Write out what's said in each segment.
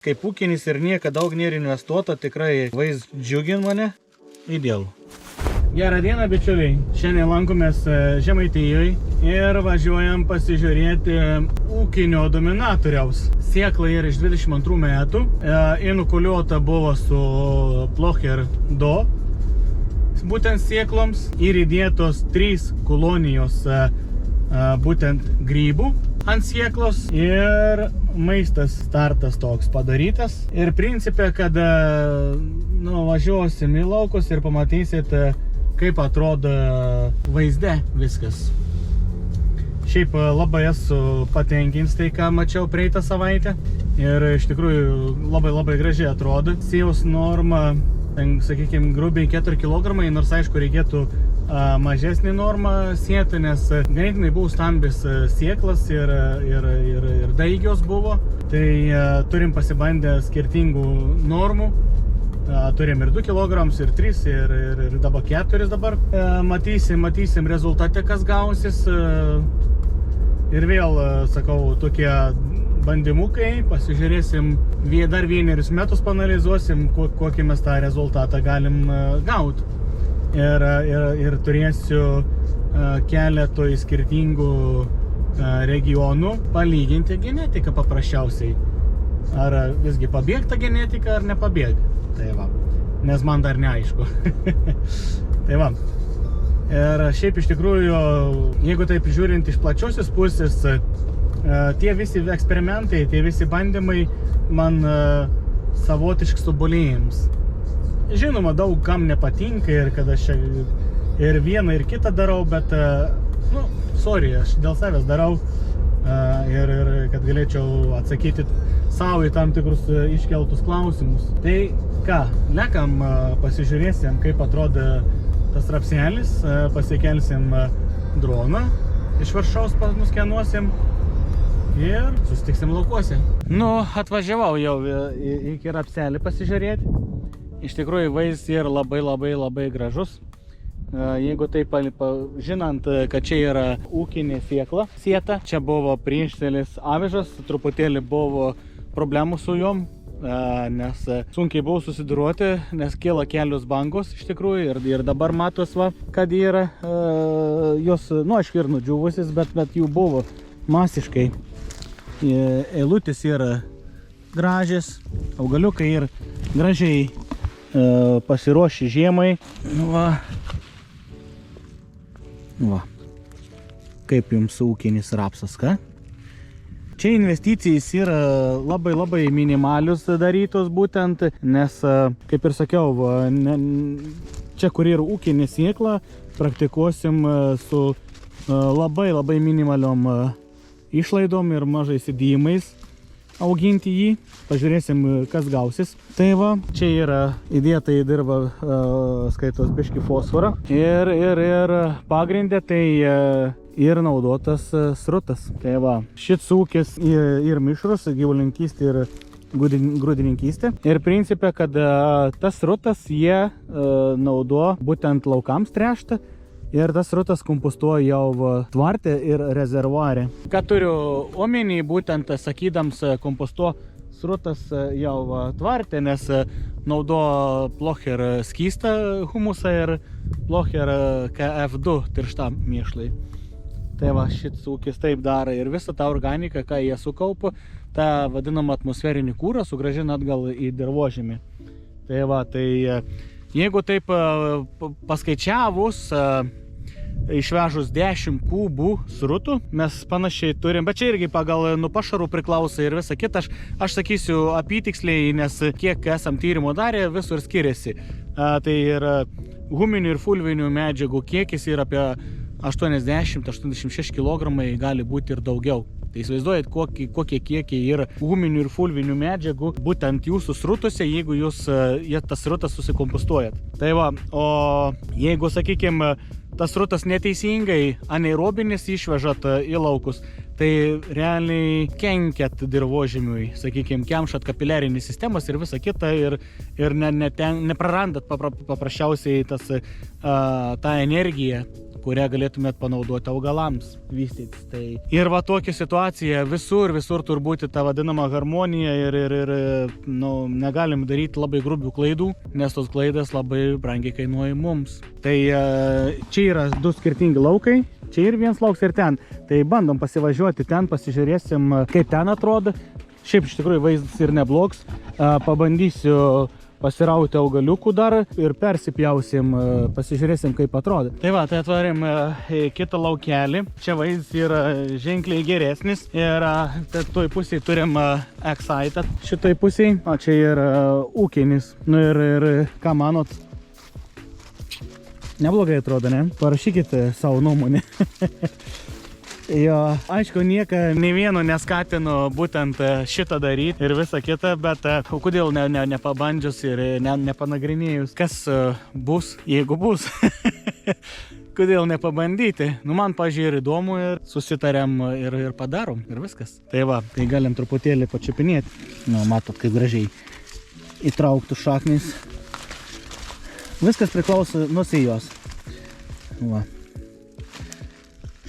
Kaip ūkinis ir nieka daug nėra investuota, tikrai vaizd džiugin mane. Idealu. Gerą dieną, bičiuliai. Šiandien lankomės Žemaitijoje ir važiuojam pasižiūrėti ūkinio dominatoriaus. Sėkla yra iš 22 metų. Inokuliuota buvo su Plocher 2. Būtent sėkloms ir įdėtos 3 kolonijos būtent grybų ant sėklos ir maistas startas toks padarytas. Ir principė, kad važiuosim į laukus ir pamatysit, kaip atrodo vaizde viskas. Šiaip labai esu patenkins tai, ką mačiau praeitą savaitę. Ir iš tikrųjų labai gražiai atrodo. Sėjaus norma, sakykime, grubiai 4 kg, nors aišku reikėtų mažesnį normą sėti, nes ganėtinai buvo stambis sėklas ir daigios buvo. Tai turim pasibandę skirtingų normų. Turim ir 2 kg, ir 3, ir dabar 4 dabar. Matysim rezultate, kas gausis. Ir vėl, sakau, tokie bandymukai. Pasižiūrėsim, dar 1 metus panalizuosim, kokį mes tą rezultatą galim gauti. Ir turėsiu keletoj skirtingų regionų palyginti genetiką paprasčiausiai. Ar visgi pabėgta genetika, ar nepabėg. Tai va, nes man dar neaišku. Tai va. Ir šiaip iš tikrųjų, jeigu taip žiūrint iš plačiosios pusės, tie visi eksperimentai, tie visi bandymai man savotiškai tobulėjims. Žinoma, daug kam nepatinka ir kad aš ir vieną ir kitą darau, bet, sorry, aš dėl savęs darau ir kad galėčiau atsakyti savo į tam tikrus iškeltus klausimus. Tai ką, lekam, pasižiūrėsim, kaip atrodo tas rapselis, pasikelsim droną, iš viršaus nuskenuosim ir susitiksim laukuose. Atvažiavau jau iki rapselį pasižiūrėti. Iš tikrųjų, vaizdas yra labai gražus. Jeigu taip žinant, kad čia yra ūkinė sėkla sėta, čia buvo priešsėlis avižas, truputėlį buvo problemų su jom, nes sunkiai buvo susiduroti, nes kėla kelios bangos iš tikrųjų ir dabar matos, kad yra jos, aišku, ir nudžiūvusis, bet jų buvo masiškai. Eilutės yra gražias, augaliukai ir gražiai pasiruoši žiemai. Kaip jums ūkinis rapsas, ką? Čia investicijas yra labai minimalius darytos būtent, nes, kaip ir sakiau, čia, kur yra ūkinė sėkla, praktikuosim su labai minimaliom išlaidom ir mažais įdėjimais auginti jį. Pažiūrėsim, kas gausis. Tai va, čia yra įdėta į dirvą skaitos biškį fosforą ir pagrindė tai ir naudotas srutas. Tai va, šis ūkis ir mišrus, gyvulininkystė ir grūdininkystė. Ir principė, kad tas srutas jie naudo būtent laukams tręšti. Ir tas srutas kompostuoja jau tvarte ir rezervuare. Ką turiu omeny, būtent sakydams kompostuo srutas jau tvarte, nes naudo Plocher skystą humusą ir Plocher KF2 tirštam mėšlai. Tai va, šis ūkis taip daro ir visą tą organiką, ką jie sukaupo, tą vadinamą atmosferinį kūrą sugrąžina atgal į dirvožemį. Tai va, tai jeigu taip paskaičiavus, išvežus 10 kubų srutų, mes panašiai turim, bet čia irgi pagal nuo pašarų priklauso ir visa kita. Aš sakysiu apytiksliai, nes kiek esam tyrimo darę, visur skiriasi. Tai yra huminių ir fulvinių medžiagų kiekis yra apie 80-86 kg, gali būti ir daugiau. Tai įsivaizduojat, kokie kiekiai yra huminių ir fulvinių medžiagų būtent jūsų srutose, jeigu jūs tas srutas susikompostuojat. Tai va, o jeigu, sakykime, tas srutas neteisingai anaerobinis išvežat į laukus, tai realiai kenkiat dirvožemiui, sakykime, kemšat kapiliarinį sistemas ir visą kitą ir neprarandat paprasčiausiai tą energiją, kurią galėtumėt panaudoti augalams vystytis. Tai ir va tokia situacija visur turi būti ta vadinama harmonija ir negalim daryti labai grubių klaidų, nes tos klaidas labai brangiai kainuoja mums. Tai čia yra du skirtingi laukai. Čia ir vienas lauks ir ten. Tai bandom pasivažiuoti ten, pasižiūrėsim, kaip ten atrodo. Šiaip iš tikrųjų vaizdas ir neblogs. Pabandysiu pasirauti augaliukų dar ir persipjausim, pasižiūrėsim, kaip atrodo. Tai va, tai atvarėm kitą laukelį. Čia vaizdas yra ženkliai geresnis. Ir toj pusėje turim Excite šitoj pusėje. O čia yra ūkinis. Nu ir ką manot? Neblogai atrodo, ne? Parašykite savo nuomonę. Jo, aišku, nei vieno neskatinu būtent šitą daryti ir visą kitą, bet kodėl nepabandžius ir nepanagrinėjus, kas bus, jeigu bus. Kodėl nepabandyti? Nu, man, pažiūrėjau, įdomu ir susitarėm ir padarom ir viskas. Tai va, tai galim truputėlį pačiupinėti. Nu, matot, kaip gražiai įtrauktų šaknis. Viskas priklauso nuo sėjos. Va.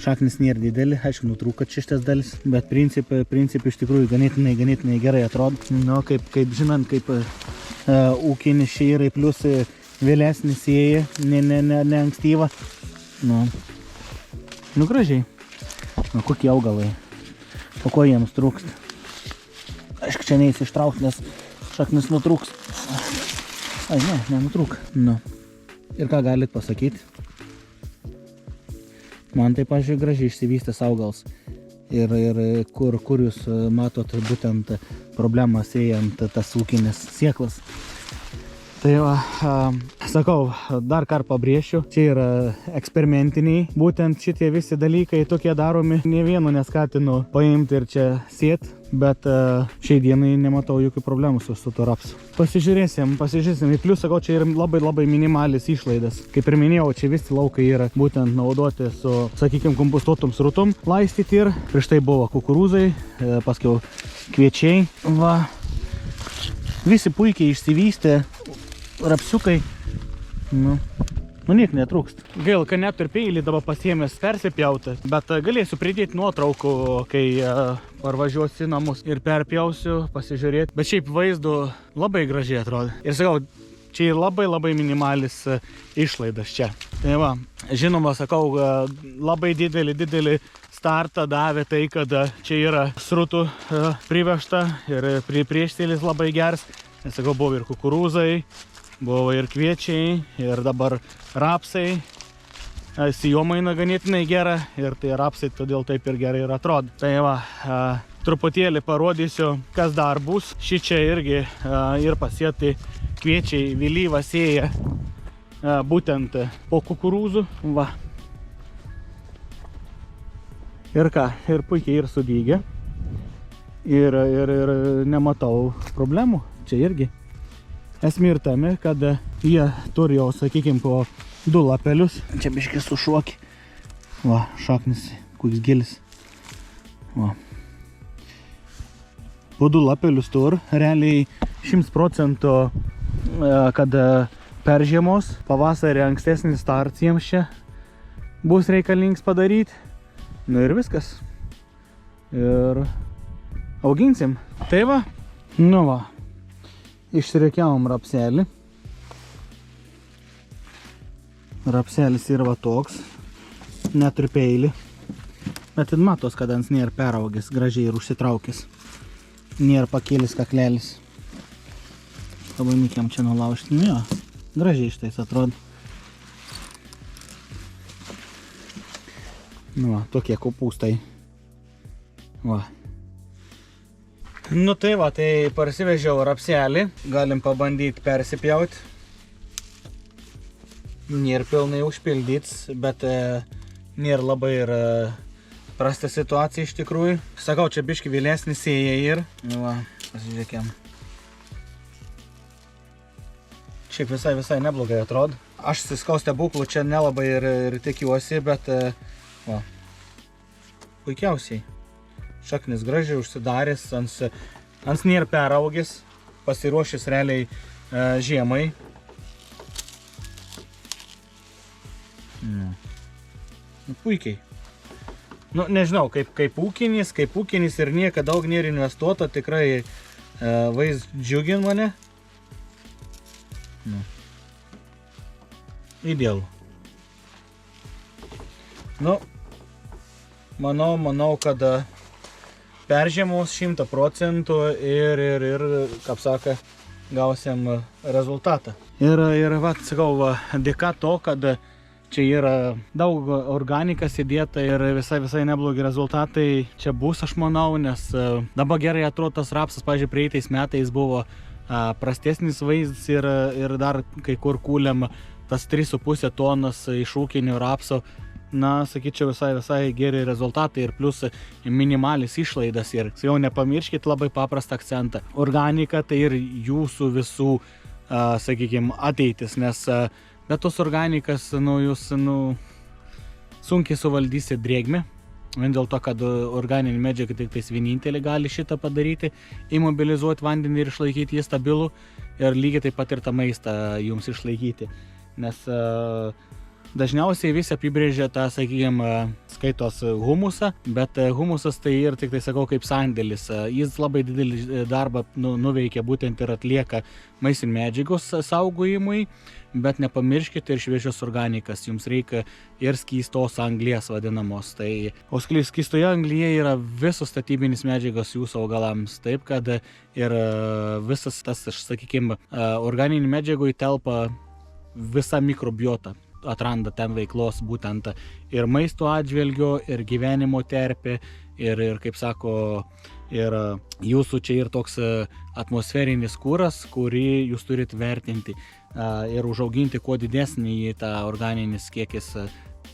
Šaknis nėra didelį, aišku, nutrūko šitas dalis, bet principai iš tikrųjų ganėtinai gerai atrodo. Nu, kaip žinant, kaip ūkinis šeirai plus vėlesnis sėja, ne ankstyva. Nu, gražiai. Nu, kokie augalai. O ko jiems trūksta? Aišku, čia neįs ištraukti, nes šaknis nutrūks. Ai, nenutrūk. Nu. Ir ką galit pasakyti? Man tai, pažiūrėjau, gražiai išsivystęs augalas. Ir kur jūs matot būtent problemą sėjant tas ūkinės sieklas. Tai va, sakau, dar kartą pabrėšiu, čia yra eksperimentiniai, būtent šitie visi dalykai tokie daromi, ne vieno neskatinu paimti ir čia sėt, bet šiai dienai nematau jokių problemų su to rapsu. Pasižiūrėsim, ir plius, sakau, čia yra labai minimalis išlaidas. Kaip ir minėjau, čia visi laukai yra būtent naudoti su, sakykime, kompostuotom srutom laistyti ir prieš tai buvo kukurūzai, paskiau kviečiai. Va, visi puikiai išsivystė. Rapsiukai, nu niek netrūksta. Gaila, kad net ir peilį dabar pasiėmęs persipjauti, bet galėsiu pridėti nuotraukų, kai parvažiuosiu į namus ir perpjausiu, pasižiūrėti. Bet šiaip vaizdu labai gražiai atrodo. Ir sakau, čia labai minimalis išlaidas čia. Tai va, žinoma, sakau, labai didelį startą davė tai, kad čia yra srutų privežta ir priešsėlis labai geras. Nes, sakau, buvo ir kukurūzai, buvo ir kviečiai, ir dabar rapsai. Sijomaina ganėtinai gera ir tai rapsai todėl taip ir gerai ir atrodo. Tai va, truputėlį parodysiu, kas dar bus. Šičia irgi ir pasėti kviečiai vėlyvą sėja būtent po kukurūzų. Va. Ir ką, ir puikiai ir sudygė. Ir nematau problemų. Čia irgi esmė ir tame, kad jie turi jau, sakykime, po 2 lapelius. Čia biškį sušuoki. Va, šaknis, koks gilis. Va. Po 2 lapelius turi. Realiai 100%, kad per žiemos, pavasarį ankstesnis starts jiems čia bus reikalingas padaryti. Nu ir viskas. Ir auginsim. Tai va, nu va. Išsirikiavom rapselį. Rapselis yra va toks. Neturi peilį. Bet ir matos, kad ant nėra peraugęs, gražiai ir užsitraukęs. Nėra pakėlis kaklelis. Pabandykiam čia nulaužti. Nu jo, gražiai šitais atrodo. Nu va, tokie kopūstai. Va. Nu tai va, tai parsivežiau rapselį. Galim pabandyti persipjauti. Nėra pilnai užpildyts, bet nėra labai ir prasta situacija iš tikrųjų. Sakau, čia biški vėlesnis sėja ir. Nu va, pasižiūrėkėm. Šiaip visai neblogai atrodo. Aš sakau, stebuklų čia nelabai ir tikiuosi, bet va, puikiausiai. Šaknis gražiai užsidaręs, ant nėra peraugęs, pasiruošęs realiai žiemai. Puikiai. Nu, nežinau, kaip ūkinis ir niekada daug nėra investuota, tikrai vaizd džiugin mane. Nu. Idealu. Nu, manau, kad peržiemos 100% ir, kaip saka, gausim rezultatą. Ir sakau, dėka to, kad čia yra daug organikas įdėta ir visai neblogi rezultatai čia bus, aš manau, nes dabar gerai atrodo tas rapsas, pavyzdžiui, praeitais metais buvo prastesnis vaizdas ir dar kai kur kūlėm tas 3,5 tonas iš ūkinio rapso. Na, sakyčiau, visai geri rezultatai ir plus minimalis išlaidas. Ir jau nepamirškit labai paprastą akcentą. Organika tai ir jūsų visų, sakykime, ateitis, nes be tos organikas, jūs sunkiai suvaldysit drėgmę. Vien dėl to, kad organinė medžiaga tik tais vienintelė gali šitą padaryti, imobilizuoti vandenį ir išlaikyti jį stabilų ir lygiai taip pat ir tą maistą jums išlaikyti. Nes dažniausiai visi apibrėžia tą, sakykime, skaitos humusą, bet humusas tai ir tik tai sakau kaip sandėlis. Jis labai didelį darbą nuveikia būtent ir atlieka maistinių medžiagos saugojimui, bet nepamirškite ir šviežios organikas. Jums reikia ir skystos anglies vadinamos. O skystoje anglyje yra visos statybinės medžiagos jūsų augalams. Taip, kad ir visas tas, sakykime, organinių medžiagų telpa visa mikrobiota. Atranda ten veiklos būtent ir maisto atžvilgio, ir gyvenimo terpė, ir kaip sako, ir jūsų čia ir toks atmosferinis kuras, kurį jūs turite vertinti ir užauginti kuo didesnį tą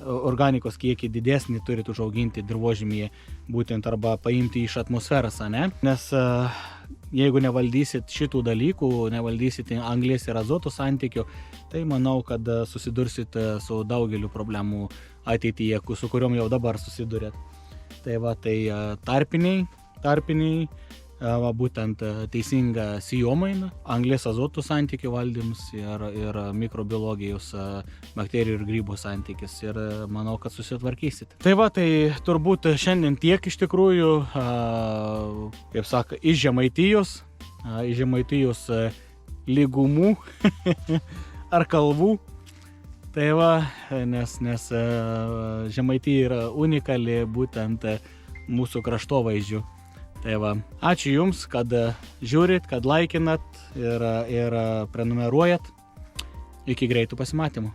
organikos kiekį didesnį turite užauginti dirvožemyje būtent arba paimti iš atmosferos, ne? Nes jeigu nevaldysit šitų dalykų, nevaldysit anglies ir azoto santykių, tai manau, kad susidursit su daugeliu problemų ateityje, su kuriuom jau dabar susidurėt. Tai tarpiniai, būtent teisinga sėjomaina, anglies azoto santykių valdymas ir mikrobiologijos bakterijų ir grybų santykis. Ir manau, kad susitvarkysit. Tai turbūt šiandien tiek iš tikrųjų, kaip saka, iš Žemaitijos lygumų ar kalvų. Tai nes Žemaitija yra unikali būtent mūsų kraštovaizdžiu. Tai ačiū Jums, kad žiūrit, kad laikinat ir prenumeruojat. Iki greitų pasimatymų.